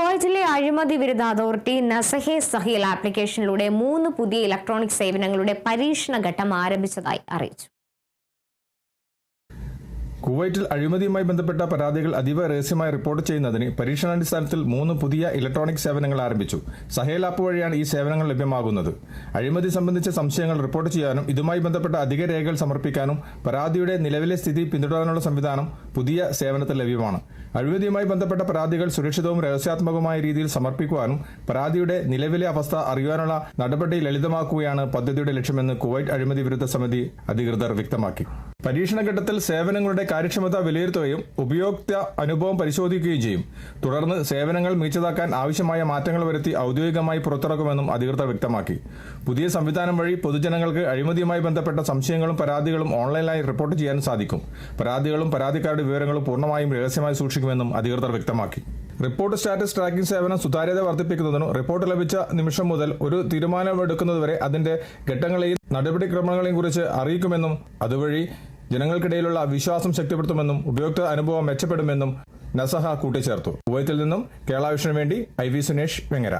കുവൈറ്റിലെ അഴിമതി വിരുദ്ധ അതോറിറ്റി നസഹെ സഹീൽ ആപ്ലിക്കേഷനിലൂടെ 3 പുതിയ ഇലക്ട്രോണിക് സേവനങ്ങളുടെ പരീക്ഷണ ഘട്ടം ആരംഭിച്ചതായി അറിയിച്ചു. കുവൈറ്റിൽ അഴിമതിയുമായി ബന്ധപ്പെട്ട പരാതികൾ അതീവ രഹസ്യമായി റിപ്പോർട്ട് ചെയ്യുന്നതിന് പരീക്ഷണാടിസ്ഥാനത്തിൽ 3 പുതിയ ഇലക്ട്രോണിക് സേവനങ്ങൾ ആരംഭിച്ചു. സഹേൽ ആപ്പ് വഴിയാണ് ഈ സേവനങ്ങൾ ലഭ്യമാകുന്നത്. അഴിമതി സംബന്ധിച്ച സംശയങ്ങൾ റിപ്പോർട്ട് ചെയ്യാനും ഇതുമായി ബന്ധപ്പെട്ട അധിക രേഖകൾ സമർപ്പിക്കാനും പരാതിയുടെ നിലവിലെ സ്ഥിതി പിന്തുടരാനുള്ള സംവിധാനം പുതിയ സേവനത്തിൽ ലഭ്യമാണ്. അഴിമതിയുമായി ബന്ധപ്പെട്ട പരാതികൾ സുരക്ഷിതവും രഹസ്യാത്മകമായ രീതിയിൽ സമർപ്പിക്കുവാനും പരാതിയുടെ നിലവിലെ അവസ്ഥ അറിയാനുള്ള നടപടി ലളിതമാക്കുകയാണ് പദ്ധതിയുടെ ലക്ഷ്യമെന്ന് കുവൈറ്റ് അഴിമതി വിരുദ്ധ സമിതി അധികൃതർ വ്യക്തമാക്കി. പരീക്ഷണഘട്ടത്തിൽ സേവനങ്ങളുടെ കാര്യക്ഷമത വിലയിരുത്തുകയും ഉപയോക്തൃ അനുഭവം പരിശോധിക്കുകയും ചെയ്യും. തുടർന്ന് സേവനങ്ങൾ മികച്ചതാക്കാൻ ആവശ്യമായ മാറ്റങ്ങൾ വരുത്തി ഔദ്യോഗികമായി പുറത്തിറക്കുമെന്നും അധികൃതർ വ്യക്തമാക്കി. പുതിയ സംവിധാനം വഴി പൊതുജനങ്ങൾക്ക് അഴിമതിയുമായി ബന്ധപ്പെട്ട സംശയങ്ങളും പരാതികളും ഓൺലൈനായി റിപ്പോർട്ട് ചെയ്യാൻ സാധിക്കും. പരാതികളും പരാതിക്കാരുടെ വിവരങ്ങളും പൂർണ്ണമായും രഹസ്യമായി സൂക്ഷിക്കുമെന്നും അധികൃതർ വ്യക്തമാക്കി. റിപ്പോർട്ട് സ്റ്റാറ്റസ് ട്രാക്കിംഗ് സേവനം സുതാര്യത വർദ്ധിപ്പിക്കുന്നതിനും റിപ്പോർട്ട് ലഭിച്ച നിമിഷം മുതൽ ഒരു തീരുമാനമെടുക്കുന്നതുവരെ അതിന്റെ ഘട്ടങ്ങളെയും നടപടിക്രമങ്ങളെയും കുറിച്ച് അറിയിക്കുമെന്നും അതുവഴി ജനങ്ങൾക്കിടയിലുള്ള വിശ്വാസം ശക്തിപ്പെടുത്തുമെന്നും ഉപയോക്തൃ അനുഭവം മെച്ചപ്പെടുമെന്നും നസഹ കൂട്ടിച്ചേർത്തു. കുവൈത്തിൽ നിന്നും കേരള വിഷന് വേണ്ടി IV സുനേഷ് വെങ്ങര.